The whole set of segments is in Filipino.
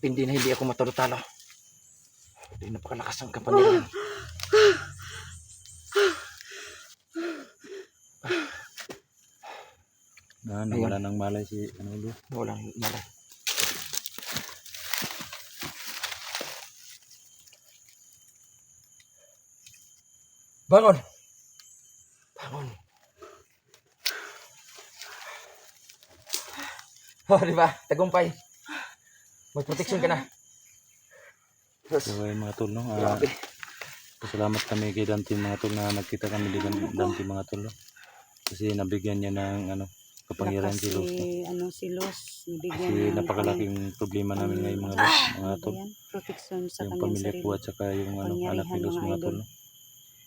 matindi na hindi ako matalo-talo. Hindi napakalakas ang kapangyarihan. Nawala ng malay si Anolo. Walang malay. Bangon! Bangon! Oh, di ba? Tagumpay. May protection ka na. So mga tol, no? Grabe. Salamat kami kay Dante mga tol na nagkita kami din Dante mga tol. No? Kasi nabigyan niya ng kapangyarihan si Los. No? Si Los, nabigyan Kasi niya napakalaking problema namin ngayon mga Los, mga tol. Protection sa Yung kanyang pamilya sarili. po at saka yung anak ni Los mga tol. No?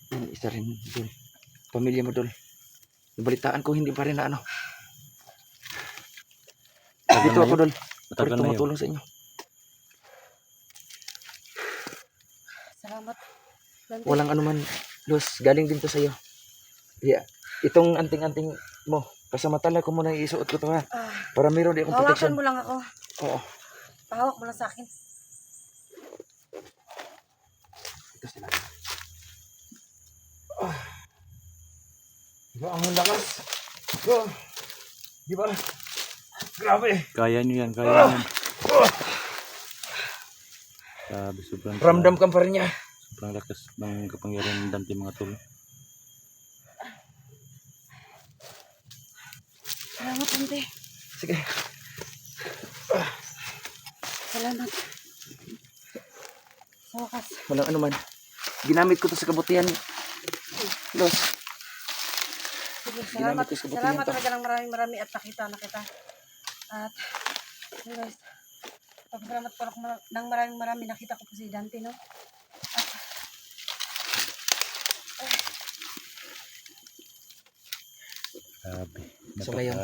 Yan, isa rin, Dol. Pamilya mo, Dol. Nabalitaan ko, hindi pa rin na Dito ako, Dol. Matagal na yun. Tumutulong sa inyo. Salamat. Dante. Walang anuman, Los. Galing din to sa'yo. Yeah. Itong anting-anting mo, pasamantala ko muna isuot ko to ha. Para meron di akong Hawakan protection. mo lang ako. Oo. Pahawak mo lang sa akin. Ito sila. Diba ang lakas? Diba? Grabe. Kaya nyo yan, kaya nyo yan. Sabi, Ramdam ka pa rin niya. sobrang lakas ng kapangyarihan ng Dante mga tol. Salamat, Dante. Sige. Salamat. Sa wakas. Walang anuman. Ginamit ko to sa kabutihan. Los. Sige, Ginamit salamat. ko sa kabutihan Salamat to. talaga ng marami at nakita na kita. At, yun guys, pagpasalamat po ako ng marami nakita ko po si Dante, no? Sabi, So, ngayon,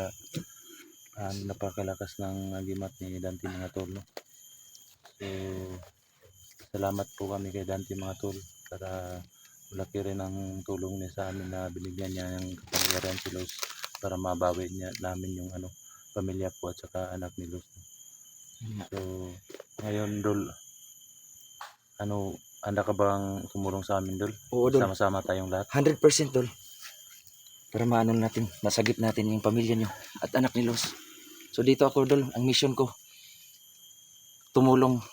napakalakas ng agimat ni Dante mga tol. No? So, salamat po kami kay Dante mga tol para malaki rin ang tulong niya sa amin na binigyan niya ng kapangyarihan si Los para mabawi niya namin yung pamilya po at saka anak ni Los. So, ngayon Dol, handa ka bang tumulong sa amin Dol? Oo, Dol. Sama-sama tayong lahat. 100% Dol. Para maano natin, masagip natin yung pamilya nyo at anak ni Los. So dito ako, Dol, ang mission ko, tumulong.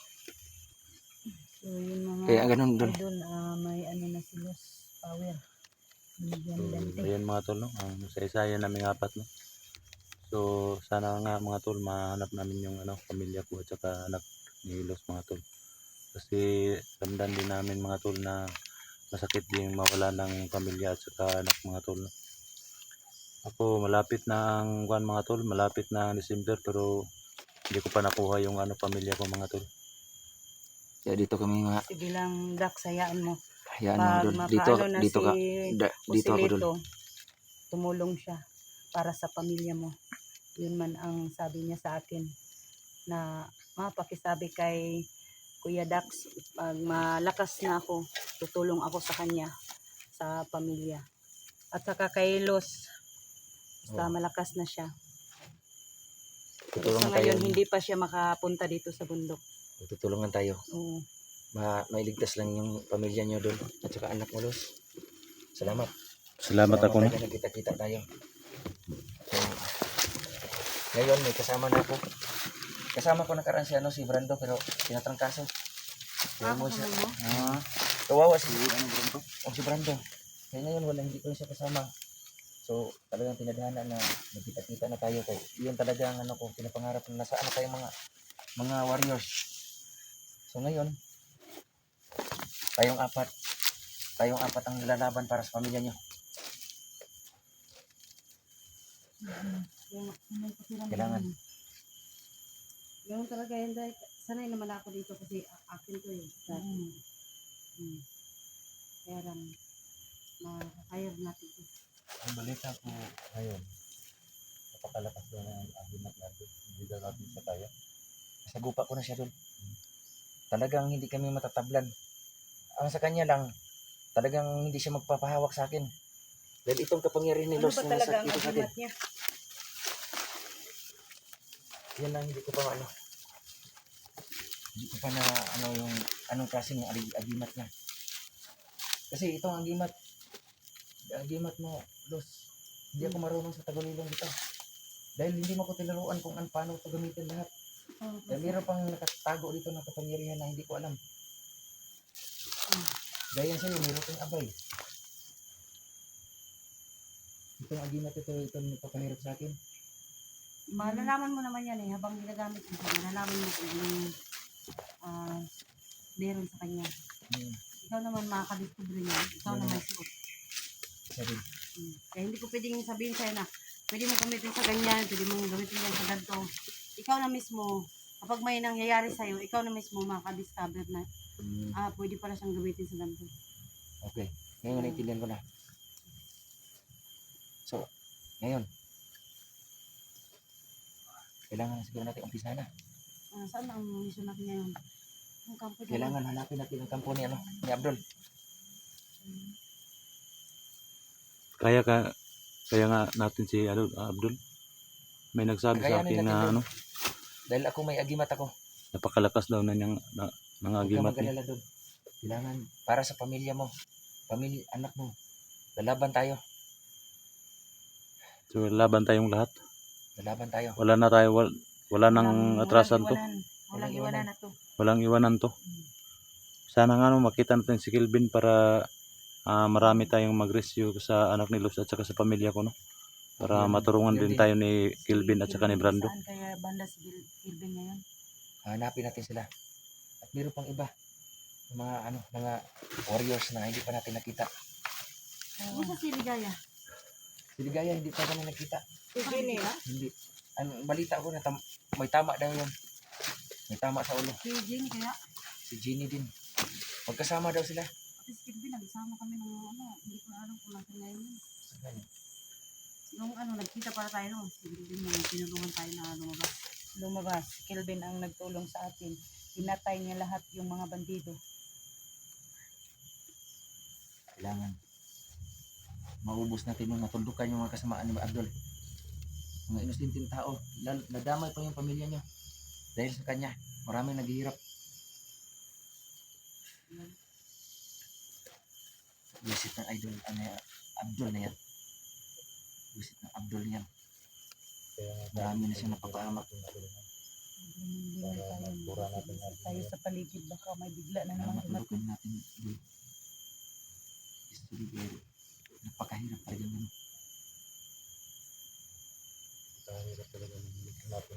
So, yun mga Kaya ganun, Dol. idol, may na si Los Power. Binigyan So, ni Dante. ayan mga tol, no? Ang isa-isa naming apat, no? So, sana nga mga tol, mahanap namin yung pamilya ko at saka anak ni Los mga tol. Kasi ramdam din namin mga tol na masakit din mawala ng pamilya at saka anak mga tol. No? Ako, malapit na ang mga tol, malapit na ang December pero hindi ko pa nakuha yung pamilya ko mga tol. Kaya dito kami mga, Sige lang, Dak, sayaan mo. hayaan mo, Dol. Dito ka, dito ako, Dol. Tumulong siya para sa pamilya mo. Yun man ang sabi niya sa akin na mapakisabi kay Kuya Dax, pag malakas na ako, tutulong ako sa kanya, sa pamilya. At saka kay Los, basta malakas na siya. Tutulungan Sa ngayon, tayo. hindi pa siya makapunta dito sa bundok. Tutulungan tayo. Oo. Mailigtas lang yung pamilya nyo, Dol. At saka anak mo, Los. Salamat. Salamat ako, no? Tayo, nagkita-kita tayo. So, ngayon, may kasama na ako. Kasama ko nakaraan si Brando, pero tinatrangkaso. Kaya mo siya. Kawawa si Brando. O si Brando. Kaya ngayon, hindi ko siya kasama. So, talagang pinadhana na nagkita-kita na tayo. Kaya yun talaga ang ko, pinapangarap na nasaan na tayong mga warriors. So ngayon, tayong apat ang lalaban para sa pamilya nyo. Kailangan. Ganun talaga yun, dahil sanay naman ako dito kasi akin to eh. Kaya lang, makakaya natin to. Ang balita ko ngayon, napakalakas daw ng agimat natin. Hindi daw natin sa kaya. Nasagupa ko na siya doon. Talagang hindi kami matatablan. Ang sa kanya lang, talagang hindi siya magpapahawak sa akin. Dahil itong kapangyarihan ni Ano Los ba na talaga nasa ang dito sa atin. agimat niya? Yan lang hindi ko pa Hindi ko pa na ano yung anong klase ng agimat niya. Kasi itong agimat mo, Los, hindi ako marunong sa Tagulilong dito. Dahil hindi mo ko tinuruan kung paano ito gamitin lahat. Kaya meron pang nakatago dito ng kapangyarihan na hindi ko alam. Gaya sa'yo, meron kang abay. Itong agimat ito nagpapahirap sa akin. Malalaman mo naman yan eh, habang ginagamit mo siya, malalaman mo kung anong meron sa kanya. Ikaw naman makakadiscover niya, ikaw naman suot. Sabi, Kaya hindi ko pwedeng sabihin sa'yo na, pwede mo gamitin sa ganyan, pwede mo gamitin yan sa ganito. Ikaw na mismo, kapag may nangyayari sa'yo, ikaw na mismo makakadiscover na, pwede pala siyang gamitin sa ganito. okay. Ngayon naintindihan ko na. So, ngayon, kailangan na siguro natin umpisa na. Saan ang mission natin ngayon? Ang kampo dyan. Kailangan hanapin natin ang kampo ni Abdul. Kaya nga natin si Abdul. May nagsabi sa Kakayanin akin natin na doon. Dahil ako may agimat ako. napakalakas daw na niyang mga Huwag ka agimat niya. mag-alala doon. Kailangan para sa pamilya mo, anak mo. Lalaban tayo. So laban tayong lahat. Lalaban tayo. Wala nang atrasan to. Walang iwanan na to. Walang iwanan to. Sana nga makita natin si Kelvin para marami tayong mag-rescue sa anak ni Luz at saka sa pamilya ko, no? Para maturungan din tayo ni Kelvin at saka ni Brando. Saan kaya banda si Kelvin ngayon? Hanapin natin sila. At meron pang iba. Mga warriors na hindi pa natin nakita. Ano si Ligaya? Si Ligaya hindi pa kami nakita. Si Jenny, ha? Hindi. Ang balita ko na may tama daw yun. May tama sa ulo. Si Jenny kaya? Si Jenny din. Magkasama daw sila. At si Kelvin, nagsama kami ng hindi ko alam kung natin ngayon yun. Nung nagkita para tayo, no? Si Kelvin yung tinulungan tayo na lumabas. Si Kelvin ang nagtulong sa atin. Pinatay niya lahat yung mga bandido. Kailangan maubos natin yung matundukan yung mga kasamaan ni Abdul. Mga inosenteng tao. Nadamay pa yung pamilya niya. Dahil sa kanya, maraming naghihirap. Visit ng idol, Abdul na yan. Visit ng Abdul yan. Marami na siyang napapahamak. Hindi na tayo sa paligid. Baka may bigla na naman dumating. Matulukan natin doon. History very napakahirap talaga yun.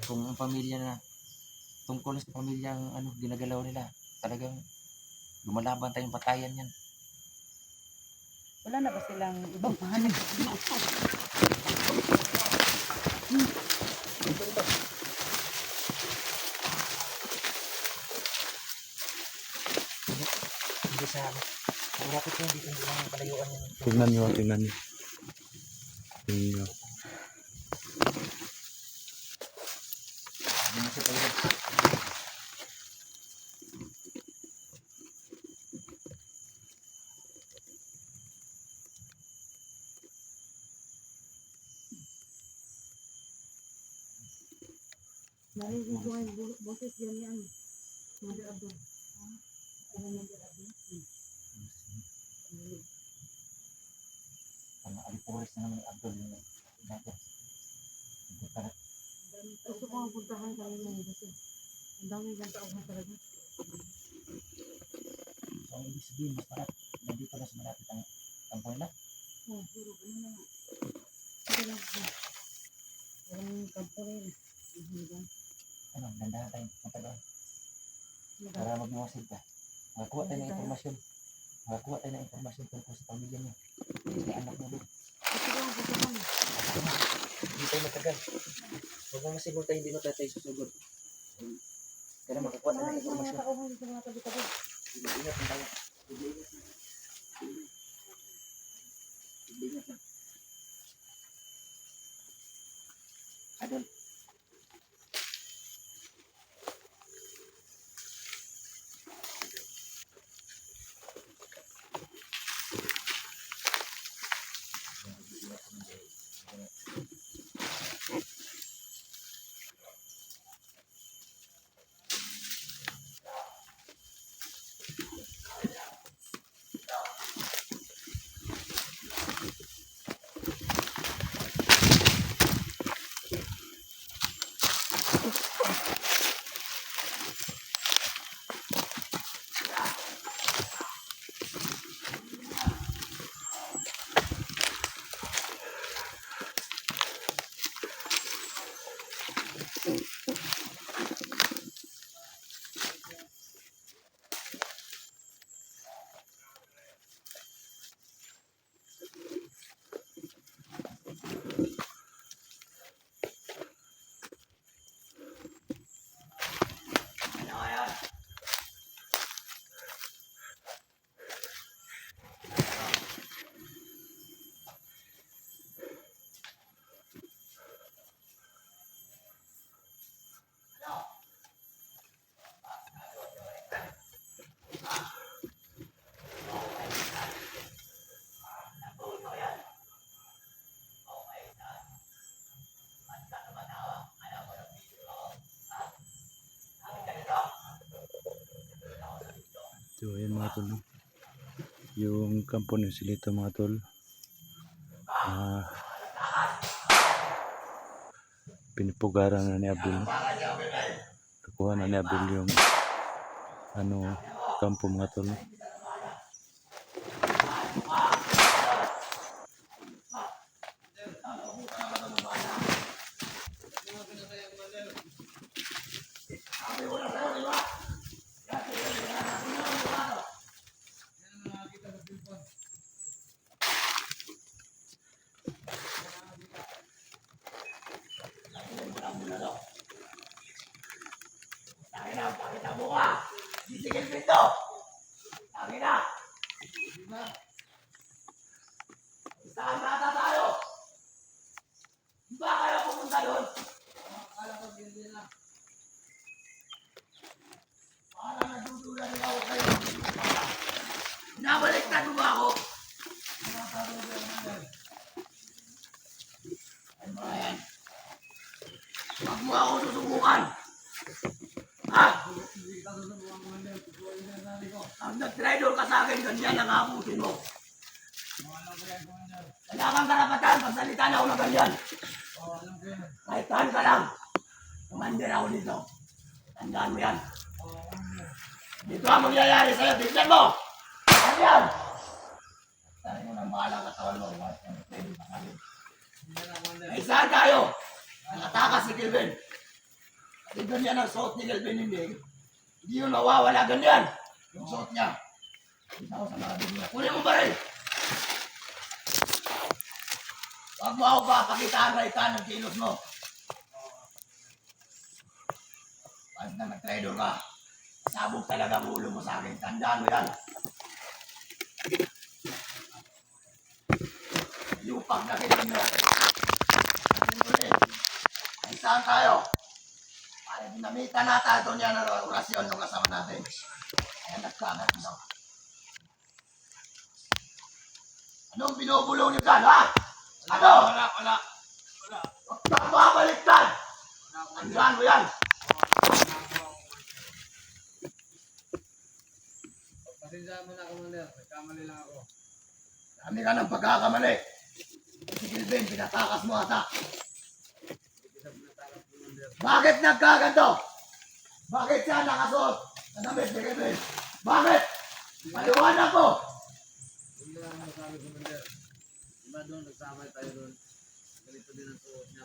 Kung ang pamilya na tungkol sa pamilya ang ginagalaw nila, talagang lumalaban tayong patayan yan. Wala na ba silang ibang mahanap? Hindi sa rapid ko hindi lang kalayuan yan. Tingnan nyo. Tingnan nyo. Hindi mo siya talaga. Narinig ko yung boses yan yan. Mother Abdul. Mother Abdul. Ang alipuris na naman ni Abdul yung dati. Hindi pa Gusto ko ang puntahan sa inyo kasi ang dami ng tao na talaga. So, ang ibig sabihin, mas malapit. Nandito na sa malapit ang kampo nila. Puro ganun na nga. Sige lang po. Ang kampo rin. Dandahan tayo punta doon. Para mag-iwasid ka. Makakuha tayo ng informasyon. Makakuha tayo ng informasyon tungkol sa pamilya niya. Sa anak mo doon. Hindi tayo matagal. Huwag mo masigol tayo, hindi mo tayo susugod. Kaya makakuha tayo ng informasyon. Ingat lang tayo. Ingat lang. Adol. So ayan mga tol, no? Yung kampo ng Silito mga tol, pinipugaran na ni Abdul, no? Nakuha na ni Abdul yung kampo mga tol, no? Nabaliktad mo ba ako? Huwag mo ako susubukan. Ha? Ang nag-traitor ka sa akin, ganyan ang abutin mo. Wala kang karapatan, pagsalita na ako na ganyan. Kahit saan ka lang. Commander ako dito. Tandaan mo yan. Dito ang mangyayari sa'yo, tignan mo! Ganyan! Tari mo ng bahalang katawan mo. Ay saan tayo? Nakatakas si Kelvin. Kasi ganyan ang suot ni Kelvin, hindi yun nawawala ganyan. Yung suot niya. Kita ko sa mga dunya. Kunin mo ba rin? Huwag mo ako papakitaan na ikan ng kilos mo. Pag na nag-trader ka, sabog talaga ang ulo mo sa akin. Tandaan mo yan. Lupag na kitin mo. Ay saan tayo? Para dinamita natin ito niya na orasyon ng kasama natin. Kaya nagkagat mo. Anong binubulong niyo dyan, ha? Ano? Wala. Huwag kang mabaliktad. Tandaan mo yan. Pasensyahan mo na, Commander. Nagkamali lang ako. Dami ka ng pagkakamali. Si Kelvin, pinatakas mo ata. Bakit nagkaganto? Bakit siya nakasuot? Nanamit si Kelvin. Bakit? Paliwanag ko. Hindi lang ang masabi, Commander. Diba doon, nagsamay tayo doon. Ganito din ang suot niya.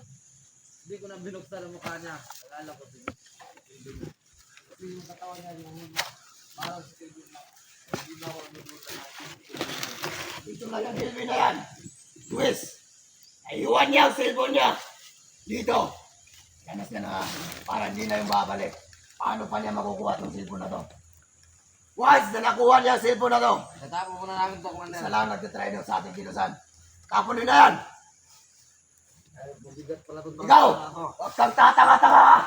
Hindi ko na binuksan ang mukha niya. Akala ko din. Kasi yung katawan niya, yung parang si Kelvin na. Hindi na ako nabutan natin. Dito na yung Kelvin na yan. Luis, ayuan niya ang cellphone niya. Dito. Yanas niya na para hindi na yung babalik. Paano pa niya makukuha itong cellphone na to? Once na nakuha niya ang cellphone na to, Natapo muna namin ito, Commander. isa lang nagtitry na sa ating kilusan. Kapunin na yan. Mabigat pala itong Ikaw, ako. huwag kang tatanga-tanga ha.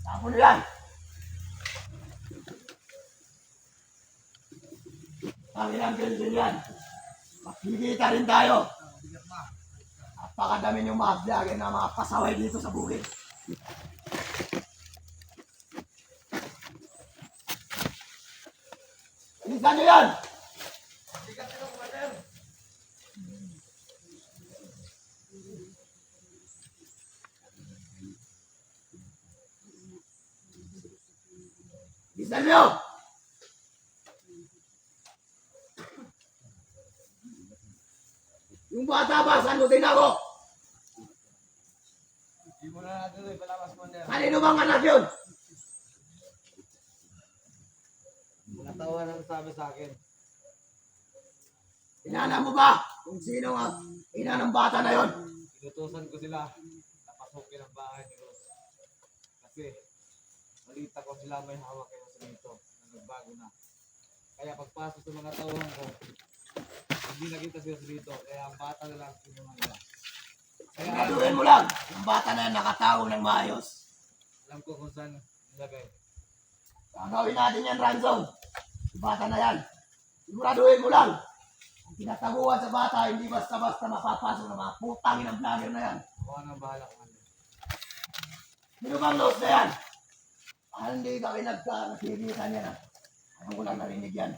Kapunin yan. Pangilang Kelvin yan. Makikita rin tayo. Napakadami yung mga vlogger na mga pasaway dito sa bukid. Bilisan nyo yan! Bilisan nyo! Yung bata ba, saan mo din ako? Hindi mo na natin ito, palabas mo na. Kanino bang anak yun? Mga tauhan ang sabi sa akin. Inana mo ba kung sino ang ina ng bata na yon? Inutusan ko sila na pasukin ang bahay ni Rose. Kasi balita ko sila may hawak kayo sa nito na nagbago na. Kaya pagpasok sa mga tauhan ko, hindi nakita sila sa dito. Kaya ang bata na lang sinuman nila. Kaya Siguraduhin mo lang, ang bata na yan nakatago ng maayos. alam ko kung saan nilagay. Gagawin natin yan, Ransom. Yung bata na yan. Siguraduhin mo lang. Ang tinataguan sa bata, hindi basta-basta mapapasok ng mga putangin ng vlogger na yan. Ako ang bahala ko kanila. Sino bang nose na yan? Hindi kami nagkakasiritan yan. Anong ko lang narinig yan?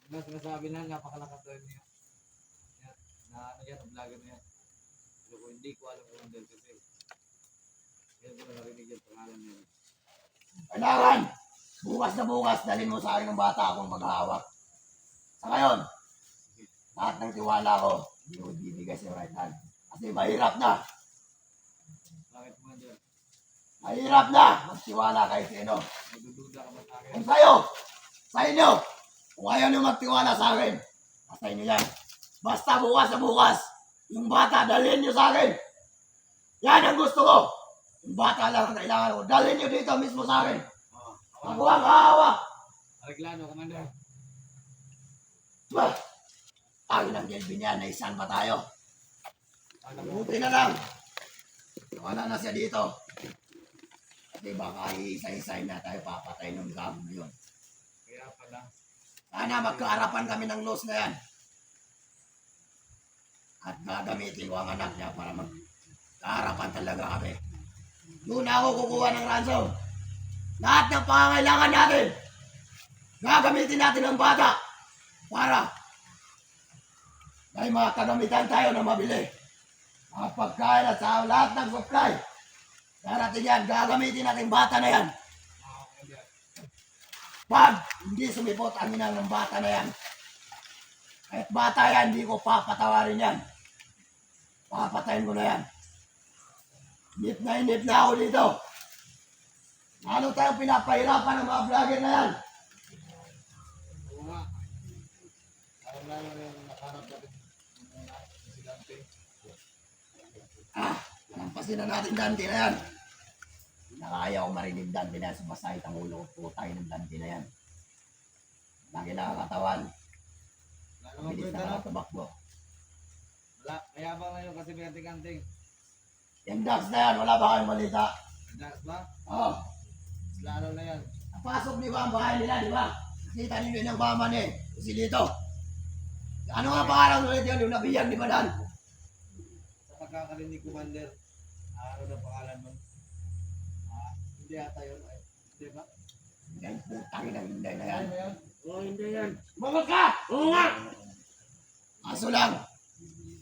Yung sinasabi na napakalakas daw niya. Na ano yan, ang vlogger na yan. Pero kung hindi ko alam kung ano kasi. Yan ko na narinig yan, pangalan niya. Kailangan, bukas na bukas, dalhin mo sa akin ng bata akong maghahawak. Sa ngayon, lahat ng tiwala ko, hindi ko bibigay sa right hand. Kasi mahirap na. Bakit mo dyan? Mahirap na magtiwala kay sino. Nagdududa ka ba sa akin? Kung sa'yo, sa inyo, kung ayaw nyo magtiwala sa akin, basta inyo yan. Basta bukas na bukas, yung bata, dalhin nyo sa akin. Yan ang gusto ko. Yung bata lang ang kailangan ko. Dalhin nyo dito mismo sa akin. Ako ang hahawak. Areglano, Commander. Bah! Tayo ng Kelvin yan, naisan pa tayo. Alam mo, Buti na lang. Wala na siya dito. Kasi baka iisa-isay na tayo papatay ng gamo na yun. kaya pala. Sana magkaarapan kami ng loss na yan. At gagamitin ko ang anak niya para magkaarapan talaga kami. Doon ako kukuha ng ransom. Lahat ng pangangailangan natin, gagamitin natin ang bata para may mga kagamitan tayo na mabili. Mga pagkain at sa lahat ng supply. Darating yan, gagamitin natin bata na yan. Pag hindi sumipot ang ina ng bata na yan, kahit bata yan, hindi ko papatawarin yan. Papatayin ko na yan. Inip na ako dito. Ano tayong pinapahirapan ng mga vlogger na yan? Oo nga. Alam na yung nakaharap natin. Muna, presidente. Lampasin na natin Dante na yan. Nakaya ko marinig Dante na yan. Sumasahit ang ulo ko. Putay ng Dante na yan. Lagi nakakatawan. Wala namang Bilis kwenta, na no? nakatamakbo. Wala. Mayabang na yun kasi pinanting-anting. Yung dogs na yan, wala ba kayong balita? Dax ba? Oo. Lalo na yan. Napasok di ba ang bahay nila, di ba? Nakita ninyo yung mama ni si Lito. Ano nga pangalan ulit yun? Yung nabiyag ni Badan. Sa pagkakarinig ni Commander, ano na pangalan mo? Hindi ata yun. Ay, hindi ba? Yan, putang ina, hindi na yan. Ano ba yun? Oo, hindi yan. Magot ka! Oo nga! Kaso lang,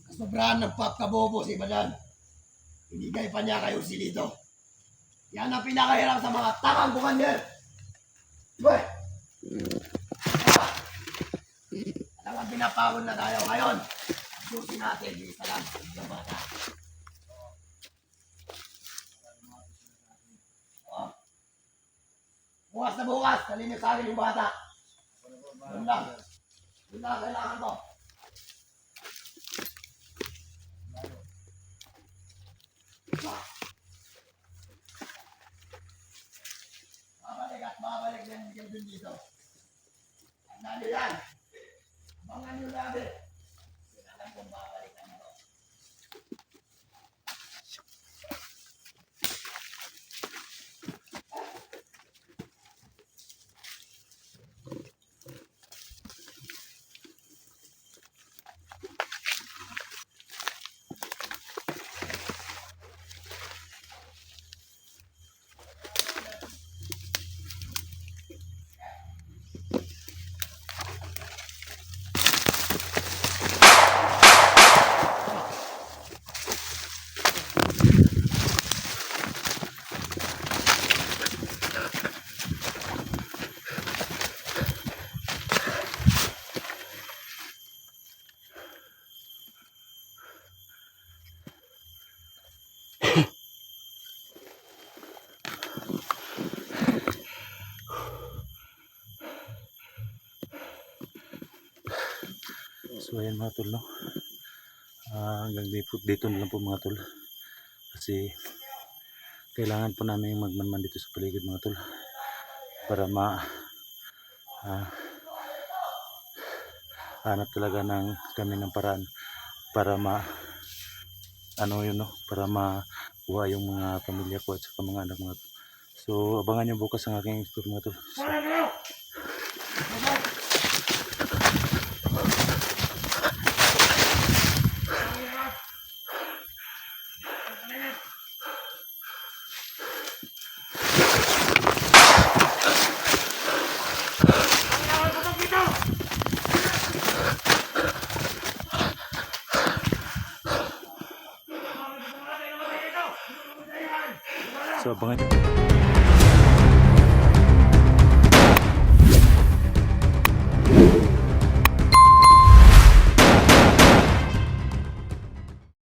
kasobrahan ng papkabobo si Badan. Binigay pa niya kayo si Lito. Yan ang pinakahirap sa mga tangang Commander. Uy! Talagang pinapagod na tayo ngayon. Susin natin, isa lang, yung bata. Bukas na bukas, dalhin niyo sa akin yung bata. Yun lang. Yun lang kailangan ko. Babalik din yung dito. Tandaan niyo yan. Abangan niyo labi. Hindi alam kung babalikan nito. So ayan mga tol, no? Hanggang dito na lang po mga tol. Kasi kailangan po namin magmanman dito sa paligid mga tol. Para hanap talaga kami ng paraan para ano yun, no? Para makuha yung mga pamilya ko at saka mga anak mga tol. So abangan nyo bukas ang aking explore mga tol. So, abangan nyo.